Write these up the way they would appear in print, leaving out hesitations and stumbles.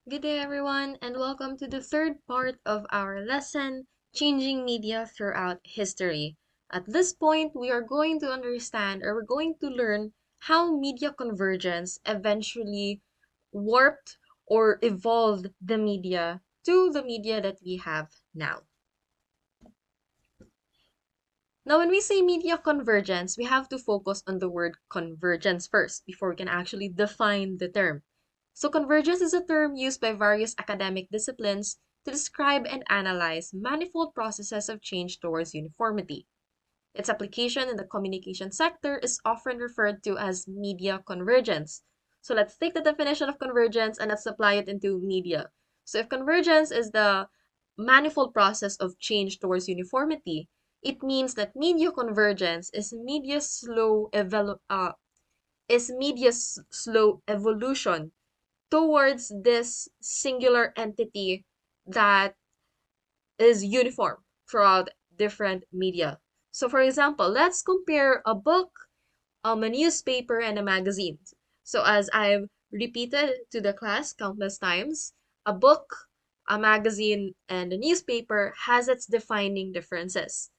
Good day, everyone, and welcome to the third part of our lesson, Changing Media Throughout History. At this point, we are going to understand or we're going to learn how media convergence eventually warped or evolved the media to the media that we have now. Now, when we say media convergence, we have to focus on the word convergence first before we can actually define the term. So, convergence is a term used by various academic disciplines to describe and analyze manifold processes of change towards uniformity. Its application in the communication sector is often referred to as media convergence. So, let's take the definition of convergence and let's apply it into media. So, if convergence is the manifold process of change towards uniformity, it means that media convergence is media's slow evolution towards this singular entity that is uniform throughout different media. So for example, let's compare a book, a newspaper, and a magazine. So as I've repeated to the class countless times, a book, a magazine, and a newspaper has its defining differences.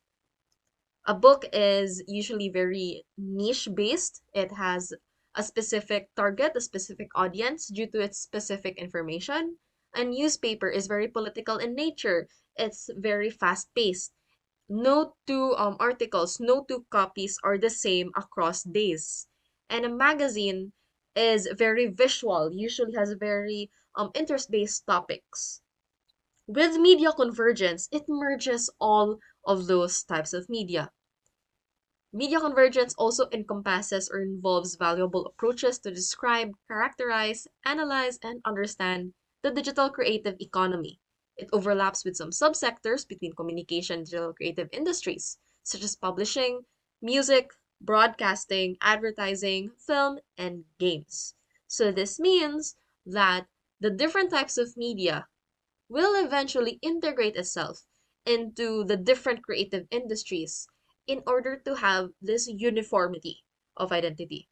A book is usually very niche based. It has a specific target, a specific audience due to its specific information. A newspaper is very political in nature. It's very fast paced. No two articles, no two copies are the same across days. And a magazine is very visual, usually has very interest-based topics. With media convergence, it merges all of those types of media. Media convergence also encompasses or involves valuable approaches to describe, characterize, analyze, and understand the digital creative economy. It overlaps with some subsectors between communication and digital creative industries, such as publishing, music, broadcasting, advertising, film, and games. So this means that the different types of media will eventually integrate itself into the different creative industries in order to have this uniformity of identity.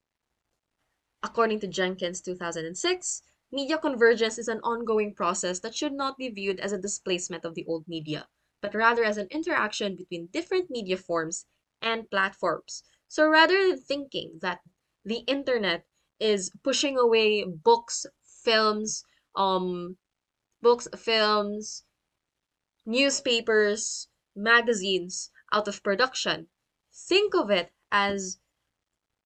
According to Jenkins 2006, media convergence is an ongoing process that should not be viewed as a displacement of the old media, but rather as an interaction between different media forms and platforms. So rather than thinking that the internet is pushing away um, films, newspapers, magazines out of production. Think of it as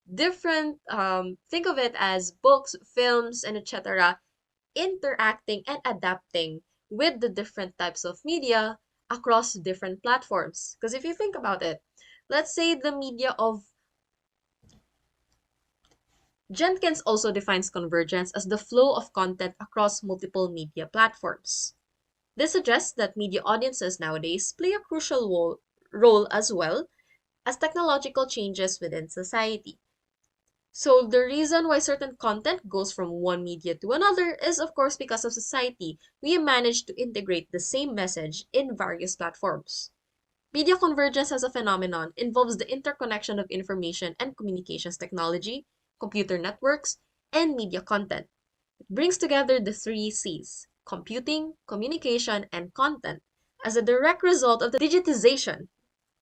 think of it as books, films, and etc. interacting and adapting with the different types of media across different platforms. Because if you think about it, let's say the media of Jenkins also defines convergence as the flow of content across multiple media platforms. This suggests that media audiences nowadays play a crucial role as well as technological changes within society. So the reason why certain content goes from one media to another is of course because of society. We manage to integrate the same message in various platforms. Media convergence as a phenomenon involves the interconnection of information and communications technology, computer networks, and media content. It brings together the three C's: computing, communication, and content as a direct result of the digitization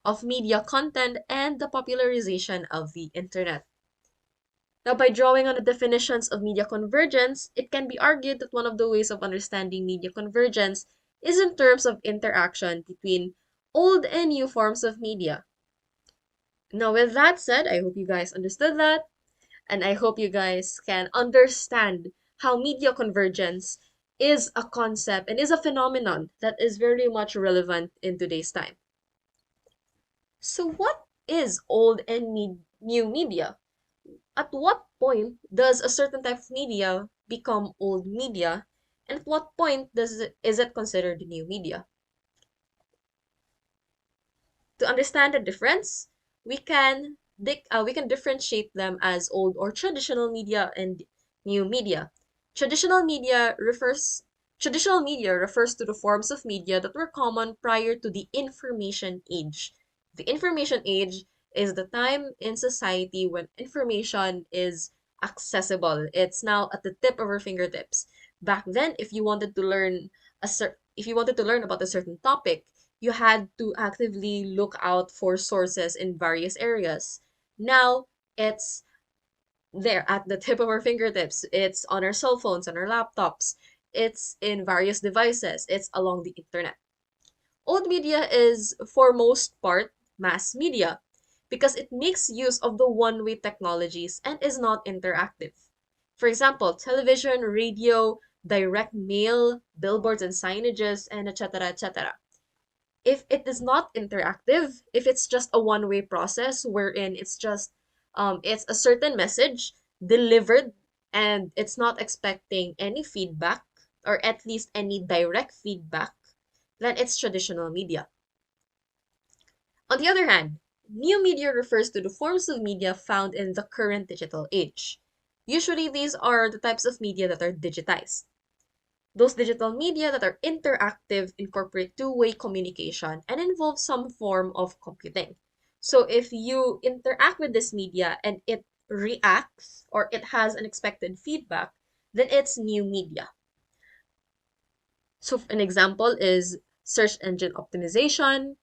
of media content and the popularization of the internet. Now, by drawing on the definitions of media convergence, it can be argued that one of the ways of understanding media convergence is in terms of interaction between old and new forms of media. Now, with that said, I hope you guys understood that, and I hope you guys can understand how media convergence is a concept and is a phenomenon that is very much relevant in today's time. So, what is old and new media? At what point does a certain type of media become old media, and at what point is it considered new media? To understand the difference, we can differentiate them as old or traditional media and new media. Traditional media refers Traditional media refers to the forms of media that were common prior to the information age. The information age is the time in society when information is accessible. It's now at the tip of our fingertips. Back then, if you wanted to learn if you wanted to learn about a certain topic, you had to actively look out for sources in various areas. Now, it's there at the tip of our fingertips. It's on our cell phones, on our laptops. It's in various devices. It's along the internet. Old media is, for most part, mass media because it makes use of the one-way technologies and is not interactive. For example, television, radio, direct mail, billboards and signages, and etc., etc. If it is not interactive, if it's just a one-way process wherein it's a certain message delivered and it's not expecting any feedback or at least any direct feedback, then it's traditional media. On the other hand, new media refers to the forms of media found in the current digital age. Usually, these are the types of media that are digitized. Those digital media that are interactive incorporate two-way communication and involve some form of computing. So if you interact with this media and it reacts or it has unexpected feedback, then it's new media. So an example is search engine optimization,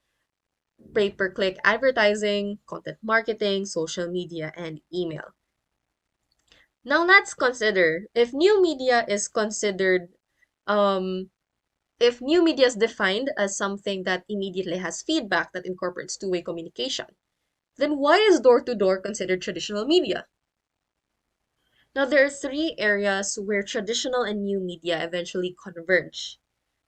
pay-per-click advertising, content marketing, social media, and email. Now let's consider um, if new media is defined as something that immediately has feedback that incorporates two-way communication, then why is door-to-door considered traditional media? Now there are three areas where traditional and new media eventually converge,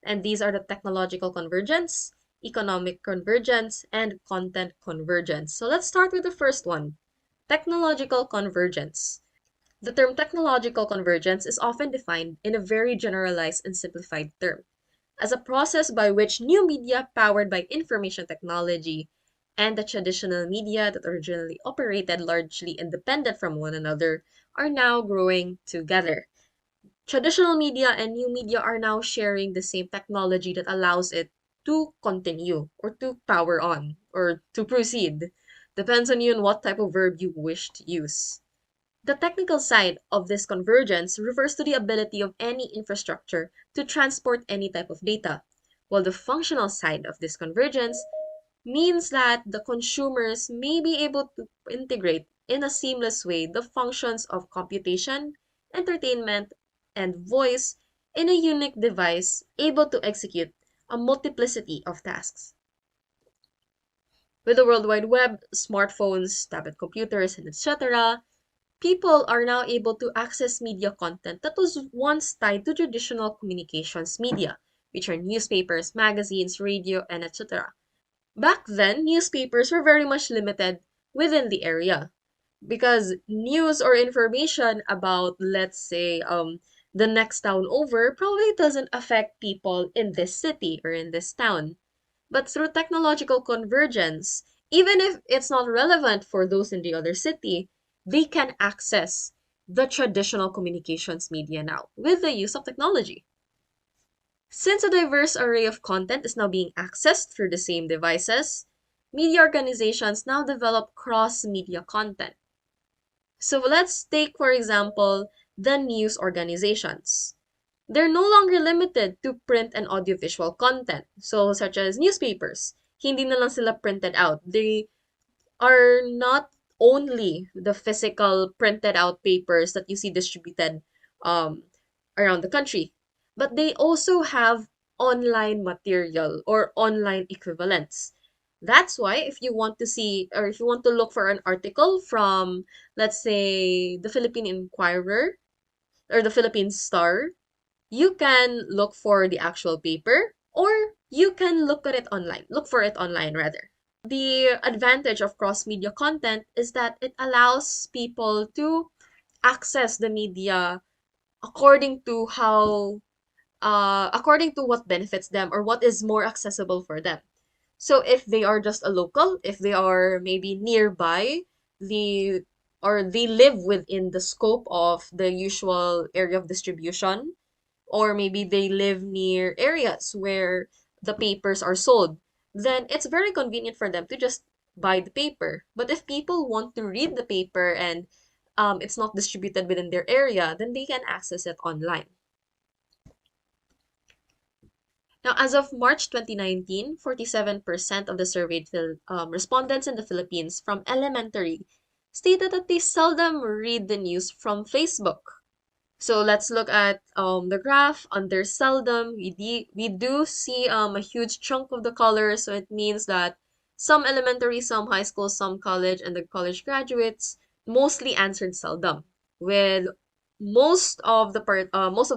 and these are the technological convergence, economic convergence, and content convergence. So let's start with the first one, technological convergence. The term technological convergence is often defined in a very generalized and simplified term as a process by which new media powered by information technology and the traditional media that originally operated largely independent from one another are now growing together. Traditional media and new media are now sharing the same technology that allows it to continue or to power on or to proceed. Depends on you on what type of verb you wish to use. The technical side of this convergence refers to the ability of any infrastructure to transport any type of data, while the functional side of this convergence means that the consumers may be able to integrate in a seamless way the functions of computation, entertainment, and voice in a unique device able to execute a multiplicity of tasks. With the World Wide Web, smartphones, tablet computers, and etc., people are now able to access media content that was once tied to traditional communications media, which are newspapers, magazines, radio, and etc. Back then, newspapers were very much limited within the area because news or information about, let's say, the next town over probably doesn't affect people in this city or in this town. But through technological convergence, even if it's not relevant for those in the other city, they can access the traditional communications media now with the use of technology. Since a diverse array of content is now being accessed through the same devices, media organizations now develop cross-media content. So let's take, for example, the news organizations. They're no longer limited to print and audiovisual content. So such as newspapers, hindi na lang sila printed out. They are not only the physical printed out papers that you see distributed um, around the country, but they also have online material or online equivalents. That's why if you want to see or if you want to look for an article from, let's say, the Philippine Inquirer or the Philippine Star, you can look for the actual paper or you can look for it online rather. The advantage of cross-media content is that it allows people to access the media according to according to what benefits them or what is more accessible for them. So if they are just a local, if they are maybe nearby the or they live within the scope of the usual area of distribution, or maybe they live near areas where the papers are sold, then it's very convenient for them to just buy the paper. But if people want to read the paper and it's not distributed within their area, then they can access it online. Now, as of March 2019, 47% of the surveyed respondents in the Philippines from elementary stated that they seldom read the news from Facebook. So let's look at the graph under seldom. We do see a huge chunk of the color, so it means that some elementary, some high school, some college, and the college graduates mostly answered seldom, with most of the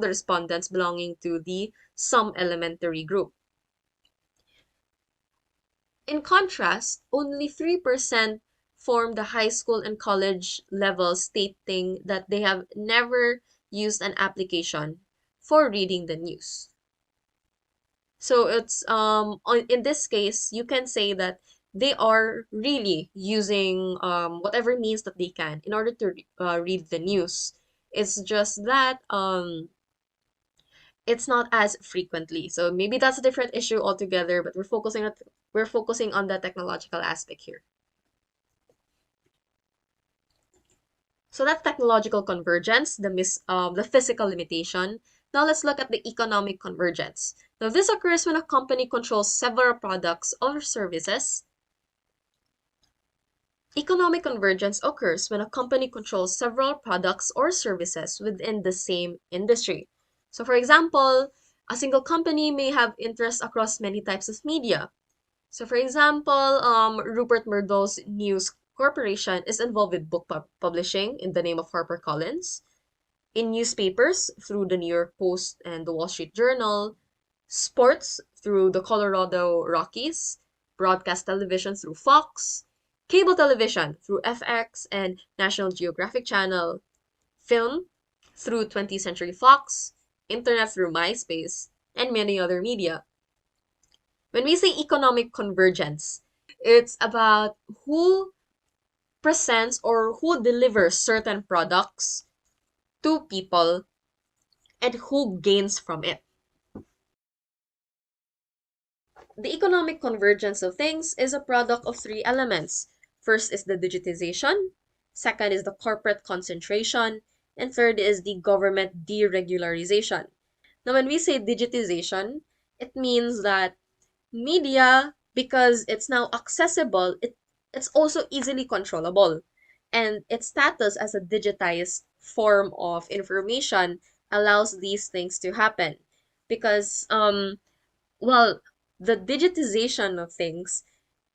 respondents belonging to the some elementary group. In contrast, only 3% form the high school and college level, stating that they have never used an application for reading the news. So it's in this case, you can say that they are really using whatever means that they can in order to read the news. It's just that it's not as frequently. So maybe that's a different issue altogether, but we're focusing on the technological aspect here. So that's technological convergence, the physical limitation. Now let's look at the economic convergence. Now this occurs when a company controls several products or services. Economic convergence occurs when a company controls several products or services within the same industry. So for example, a single company may have interests across many types of media. So for example, Rupert Murdoch's News Corporation is involved with book publishing in the name of HarperCollins, in newspapers through the New York Post and the Wall Street Journal, sports through the Colorado Rockies, broadcast television through Fox, cable television through FX and National Geographic Channel, film through 20th Century Fox, internet through MySpace, and many other media. When we say economic convergence, it's about who presents or who delivers certain products to people and who gains from it. The economic convergence of things is a product of three elements. First is the digitization, second is the corporate concentration, and third is the government deregularization. Now, when we say digitization, it means that media, because it's now accessible, it's also easily controllable. And its status as a digitized form of information allows these things to happen. Because, well, the digitization of things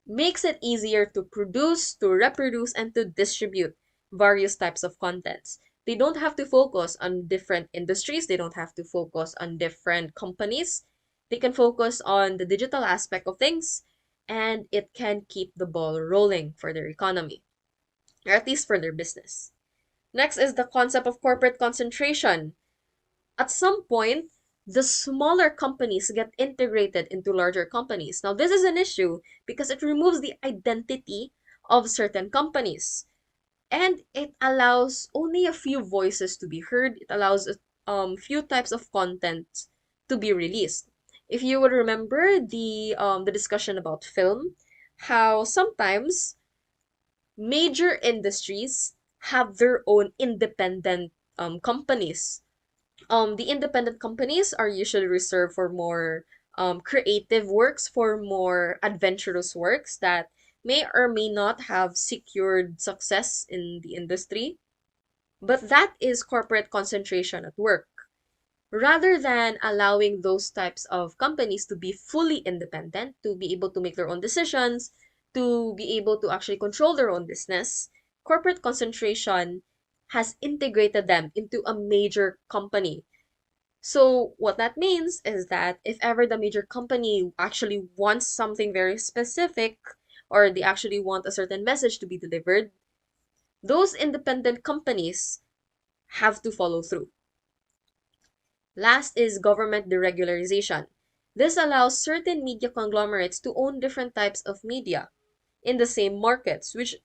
makes it easier to produce, to reproduce, and to distribute various types of contents. They don't have to focus on different industries, they don't have to focus on different companies. They can focus on the digital aspect of things, and it can keep the ball rolling for their economy, or at least for their business. Next is the concept of corporate concentration. At some point, the smaller companies get integrated into larger companies. Now, this is an issue because it removes the identity of certain companies, and it allows only a few voices to be heard. It allows few types of content to be released. If you would remember the discussion about film, how sometimes major industries have their own independent companies. The independent companies are usually reserved for more creative works, for more adventurous works that may or may not have secured success in the industry. But that is corporate concentration at work. Rather than allowing those types of companies to be fully independent, to be able to make their own decisions, to be able to actually control their own business, corporate concentration has integrated them into a major company. So what that means is that if ever the major company actually wants something very specific, or they actually want a certain message to be delivered, those independent companies have to follow through. Last is government deregularization. This allows certain media conglomerates to own different types of media in the same markets, which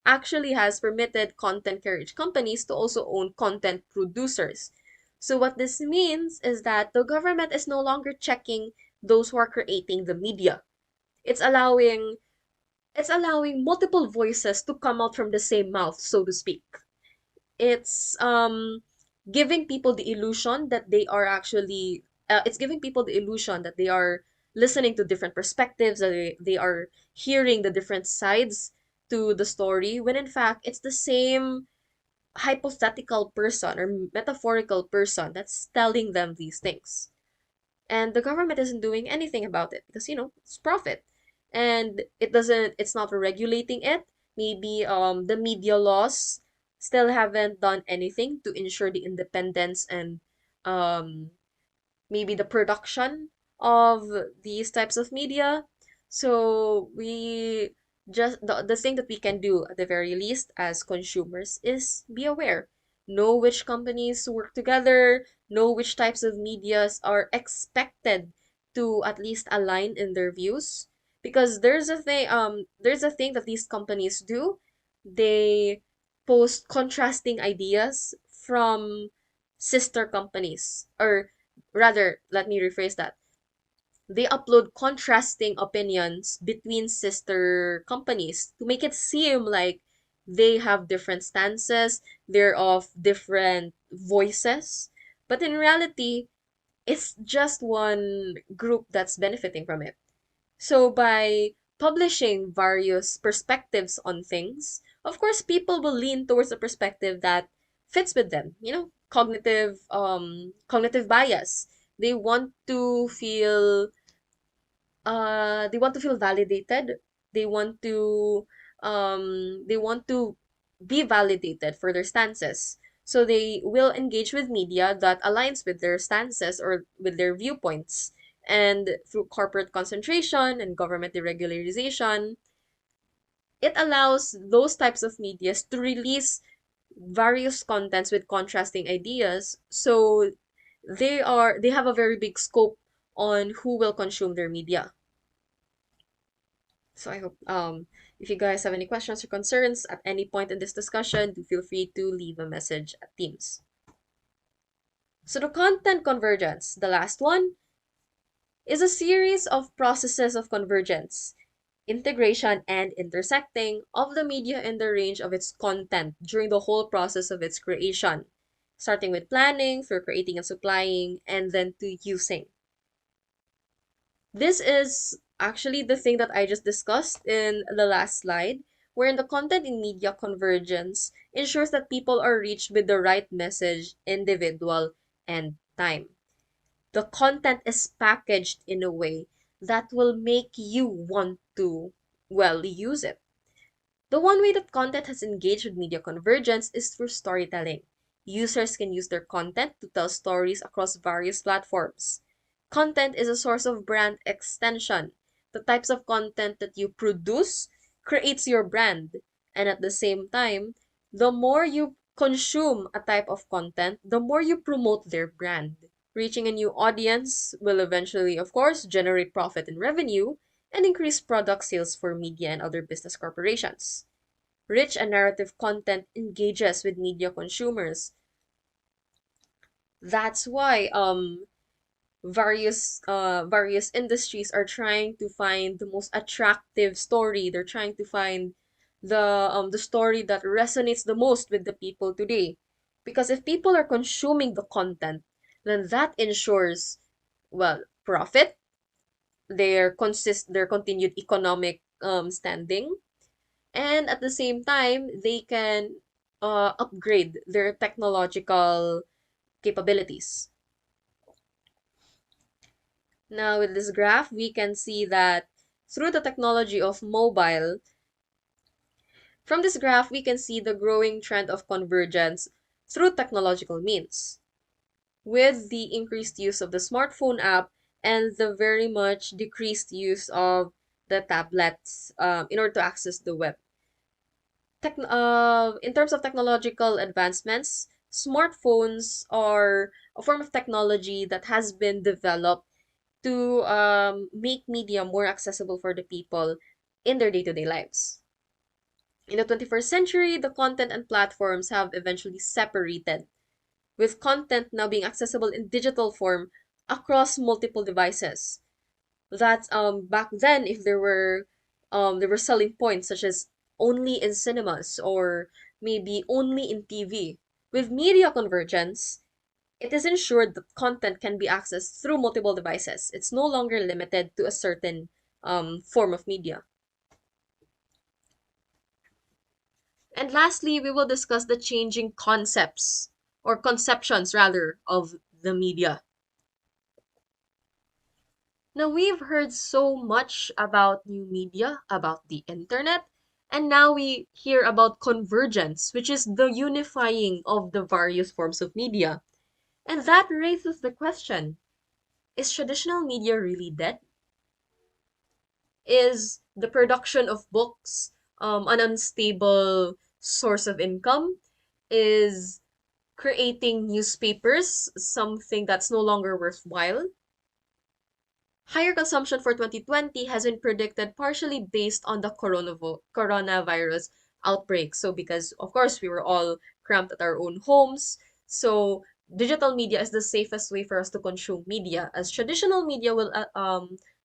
actually has permitted content carriage companies to also own content producers. So what this means is that the government is no longer checking those who are creating the media. It's allowing it's allowing multiple voices to come out from the same mouth, so to speak. It's giving people the illusion that they are actually it's giving people the illusion that they are listening to different perspectives, that they are hearing the different sides to the story, when in fact it's the same hypothetical person or metaphorical person that's telling them these things. And the government isn't doing anything about it because, it's profit. And it's not regulating it. Maybe the media laws still haven't done anything to ensure the independence and um maybe the production of these types of media. So we just the thing that we can do at the very least as consumers is be aware. Know which companies work together, know which types of medias are expected to at least align in their views. Because there's a thing that these companies do. They post contrasting ideas from sister companies, or rather, let me rephrase that. They upload contrasting opinions between sister companies to make it seem like they have different stances, they're of different voices. But in reality, it's just one group that's benefiting from it. So by publishing various perspectives on things, of course people will lean towards a perspective that fits with them, cognitive bias. They want to feel they want to feel validated. They want to they want to be validated for their stances. So they will engage with media that aligns with their stances or with their viewpoints. And through corporate concentration and government deregularization, it allows those types of medias to release various contents with contrasting ideas. So they have a very big scope on who will consume their media. So I hope if you guys have any questions or concerns at any point in this discussion, do feel free to leave a message at Teams. So the content convergence, the last one, is a series of processes of convergence, integration, and intersecting of the media in the range of its content during the whole process of its creation, starting with planning, through creating and supplying, and then to using. This is actually the thing that I just discussed in the last slide, wherein the content in media convergence ensures that people are reached with the right message, individual, and time. The content is packaged in a way that will make you want to, well, use it. The one way that content has engaged with media convergence is through storytelling. Users can use their content to tell stories across various platforms. Content is a source of brand extension. The types of content that you produce creates your brand. And at the same time, the more you consume a type of content, the more you promote their brand. Reaching a new audience will eventually, of course, generate profit and revenue and increase product sales for media and other business corporations. Rich and narrative content engages with media consumers. That's why various industries are trying to find the most attractive story. They're trying to find the story that resonates the most with the people today. Because if people are consuming the content, then that ensures, well, profit, their continued economic standing, and at the same time they can upgrade their technological capabilities. Now with this graph, we can see that through the technology of mobile, from this graph, we can see the growing trend of convergence through technological means, with the increased use of the smartphone app and the very much decreased use of the tablets in order to access the web. In terms of technological advancements, smartphones are a form of technology that has been developed to make media more accessible for the people in their day-to-day lives. In the 21st century, the content and platforms have eventually separated, with content now being accessible in digital form across multiple devices. That back then, if there were selling points such as only in cinemas or maybe only in TV. With media convergence, It is ensured that content can be accessed through multiple devices. It's no longer limited to a certain form of media. And lastly, we will discuss the changing concepts or conceptions rather of the media. Now, we've heard so much about new media, about the internet, and now we hear about convergence, which is the unifying of the various forms of media. And that raises the question, is traditional media really dead? Is the production of books an unstable source of income? Is creating newspapers something that's no longer worthwhile? Higher consumption for 2020 has been predicted partially based on the coronavirus outbreak. So, because of course we were all cramped at our own homes, so digital media is the safest way for us to consume media, as traditional media will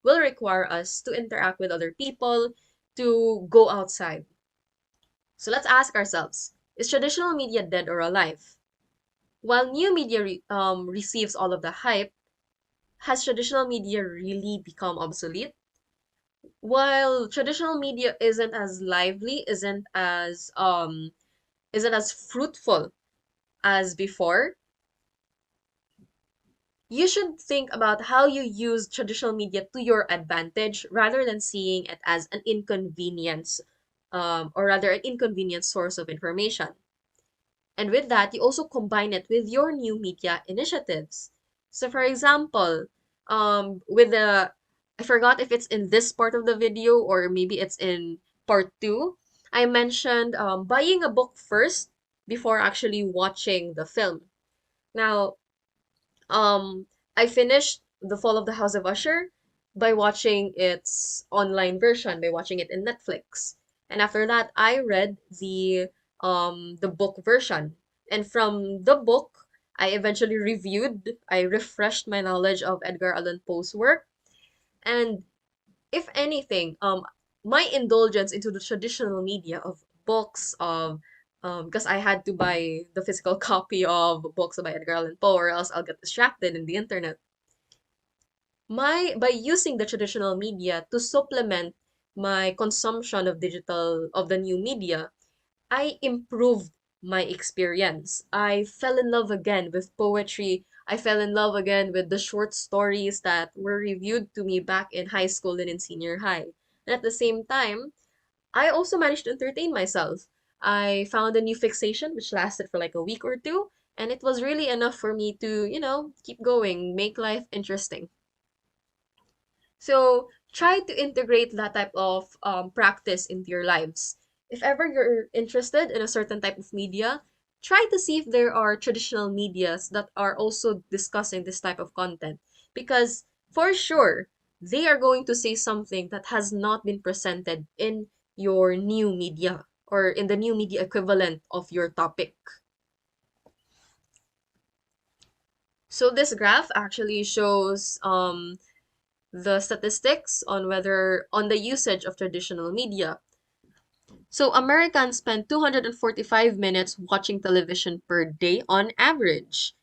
require us to interact with other people, to go outside. So let's ask ourselves: is traditional media dead or alive? While new media receives all of the hype, has traditional media really become obsolete? While traditional media isn't as lively, isn't as fruitful as before, you should think about how you use traditional media to your advantage rather than seeing it as an inconvenience, or rather an inconvenient source of information. And with that, you also combine it with your new media initiatives. So for example, with the, I forgot if it's in this part of the video or maybe it's in part two, I mentioned buying a book first before actually watching the film. Now, um, I finished The Fall of the House of Usher by watching its online version, by watching it in Netflix. And after that, I read the book version. And from the book, I eventually reviewed, I refreshed my knowledge of Edgar Allan Poe's work. And if anything, my indulgence into the traditional media of books, of because I had to buy the physical copy of books by Edgar Allan Poe, or else I'll get distracted in the internet. By using the traditional media to supplement my consumption of the new media, I improved my experience. I fell in love again with poetry. I fell in love again with the short stories that were reviewed to me back in high school and in senior high. And at the same time, I also managed to entertain myself. I found a new fixation which lasted for like a week or two, and it was really enough for me to, keep going, make life interesting. So try to integrate that type of practice into your lives. If ever you're interested in a certain type of media, try to see if there are traditional medias that are also discussing this type of content. Because for sure, they are going to say something that has not been presented in your new media or in the new media equivalent of your topic. So this graph actually shows the statistics on the usage of traditional media. So Americans spend 245 minutes watching television per day on average.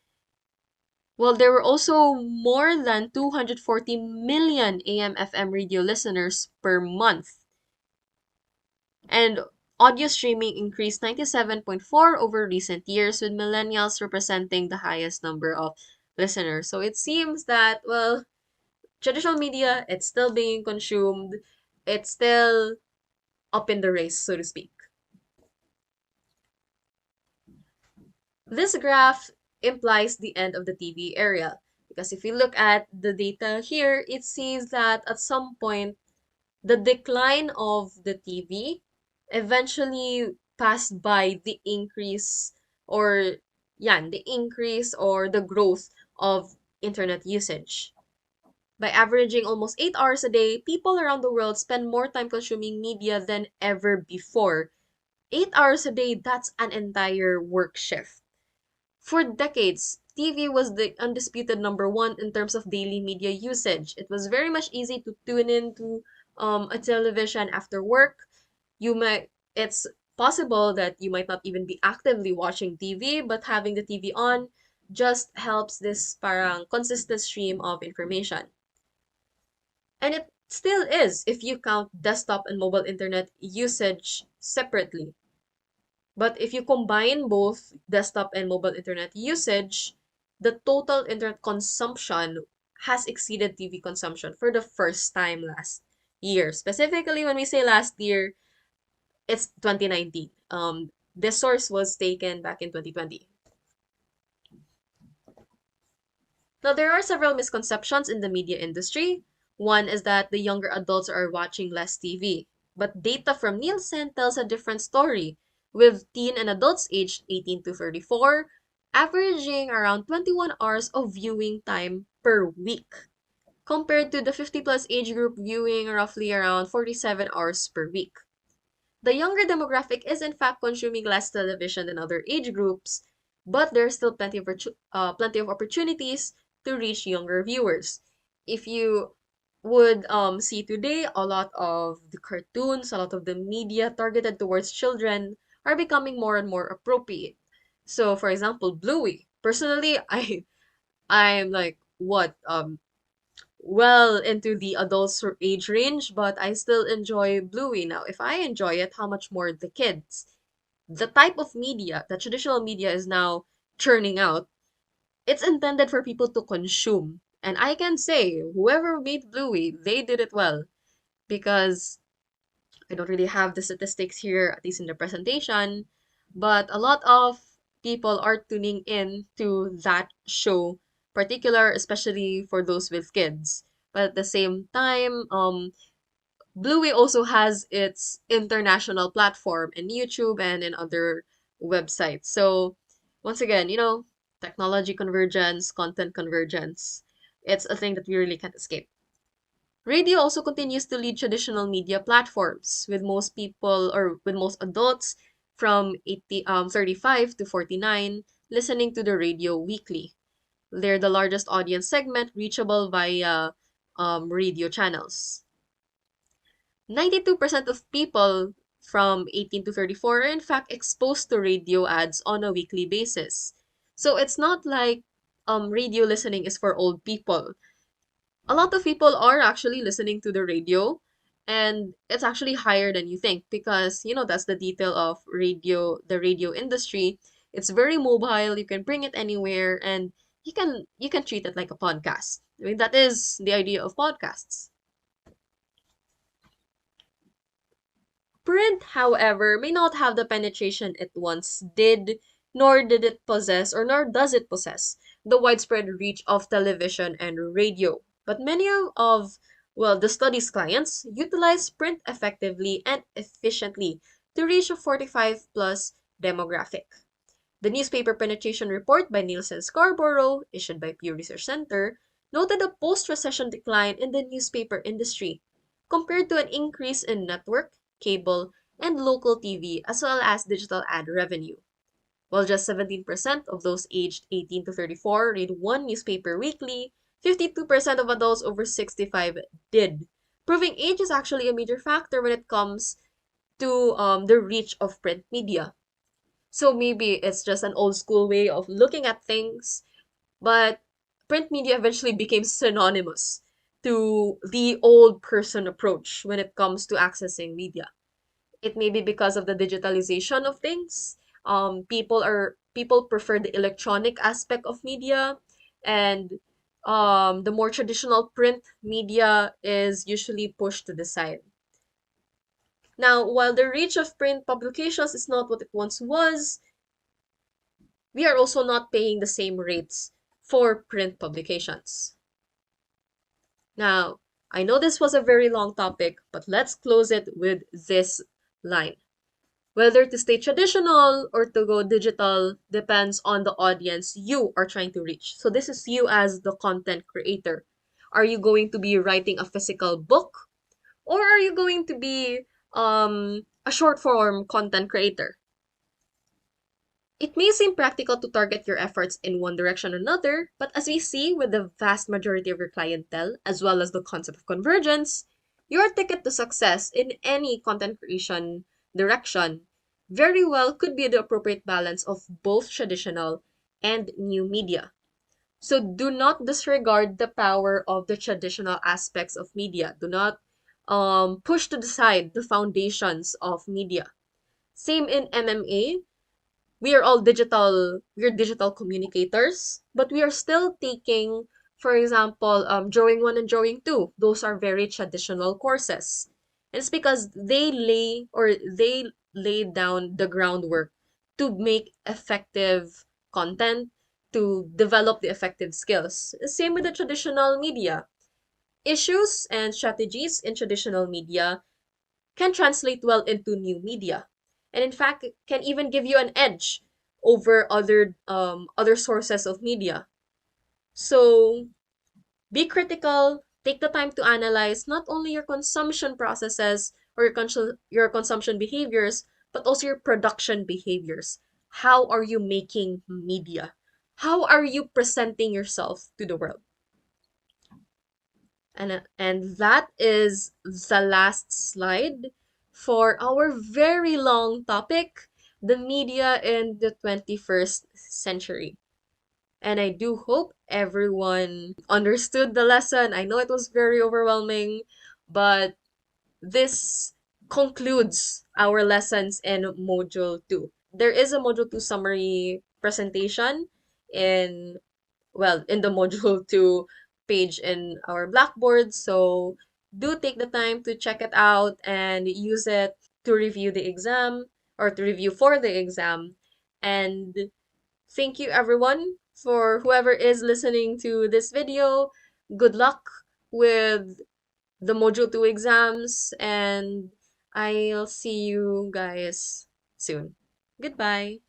Well, there were also more than 240 million AM FM radio listeners per month. And audio streaming increased 97.4 over recent years, with millennials representing the highest number of listeners. So it seems that, well, traditional media, it's still being consumed. It's still up in the race, so to speak. This graph implies the end of the TV era, because if you look at the data here, it sees that at some point, the decline of the TV eventually passed by the increase, or the increase or the growth of internet usage. By averaging almost 8 hours a day, people around the world spend more time consuming media than ever before. 8 hours a day, that's an entire work shift. For decades, TV was the undisputed number one in terms of daily media usage. It was very much easy to tune in to a television after work. It's possible that you might not even be actively watching TV, but having the TV on just helps this parang consistent stream of information. And it still is if you count desktop and mobile internet usage separately. But if you combine both desktop and mobile internet usage, the total internet consumption has exceeded TV consumption for the first time last year. Specifically, when we say last year, it's 2019. This source was taken back in 2020. Now, there are several misconceptions in the media industry. One is that the younger adults are watching less TV. But data from Nielsen tells a different story, with teen and adults aged 18 to 34 averaging around 21 hours of viewing time per week, compared to the 50 plus age group viewing roughly around 47 hours per week. The younger demographic is in fact consuming less television than other age groups, but there's still plenty of opportunities to reach younger viewers. If you would see today, a lot of the cartoons, a lot of the media targeted towards children are becoming more and more appropriate. So, for example, Bluey. Personally, I'm like what well into the adult age range, but I still enjoy Bluey now. If I enjoy it, how much more the kids? The type of media that traditional media is now churning out, it's intended for people to consume. And I can say, whoever made Bluey, they did it well. Because I don't really have the statistics here, at least in the presentation, but a lot of people are tuning in to that show, particular, especially for those with kids. But at the same time, Bluey also has its international platform in YouTube and in other websites. So once again, technology convergence, content convergence, it's a thing that we really can't escape. Radio also continues to lead traditional media platforms, with most people or with most adults from 35 to 49 listening to the radio weekly. They're the largest audience segment reachable via radio channels. 92% of people from 18 to 34 are in fact exposed to radio ads on a weekly basis. So it's not like radio listening is for old people. A lot of people are actually listening to the radio, and it's actually higher than you think because that's the detail of the radio industry. It's very mobile, you can bring it anywhere, and you can treat it like a podcast. I mean, that is the idea of podcasts. Print, however, may not have the penetration it once did, nor did it possess, or nor does it possess, the widespread reach of television and radio. But many well, the study's clients utilize print effectively and efficiently to reach a 45 plus demographic. The newspaper penetration report by Nielsen Scarborough, issued by Pew Research Center, noted a post-recession decline in the newspaper industry compared to an increase in network, cable, and local TV as well as digital ad revenue. While just 17% of those aged 18 to 34 read one newspaper weekly, 52% of adults over 65 did, proving age is actually a major factor when it comes to the reach of print media. So maybe it's just an old school way of looking at things, but print media eventually became synonymous to the old person approach when it comes to accessing media. It may be because of the digitalization of things. People prefer the electronic aspect of media, and the more traditional print media is usually pushed to the side. Now, while the reach of print publications is not what it once was, we are also not paying the same rates for print publications. Now, I know this was a very long topic, but let's close it with this line. Whether to stay traditional or to go digital depends on the audience you are trying to reach. So this is you as the content creator. Are you going to be writing a physical book, or are you going to be a short form content creator? It may seem practical to target your efforts in one direction or another, but as we see with the vast majority of your clientele, as well as the concept of convergence, your ticket to success in any content creation direction very well could be the appropriate balance of both traditional and new media. So do not disregard the power of the traditional aspects of media. Do not push to the side the foundations of media. Same in MMA. We're digital communicators, but we are still taking, for example, drawing one and drawing two. Those are very traditional courses. And it's because they lay down the groundwork to make effective content, to develop the effective skills. Same with the traditional media. Issues and strategies in traditional media can translate well into new media, and in fact can even give you an edge over other sources of media. So be critical, take the time to analyze not only your consumption processes or your consumption behaviors, but also your production behaviors. How are you making media? How are you presenting yourself to the world? And that is the last slide for our very long topic, the media in the 21st century. And I do hope everyone understood the lesson. I know it was very overwhelming, but this concludes our lessons in Module 2. There is a Module 2 summary presentation in in the module 2 page in our Blackboard. So do take the time to check it out and use it to review the exam or to review for the exam. And thank you everyone for whoever is listening to this video. Good luck with the module 2 exams, and I'll see you guys soon. Goodbye.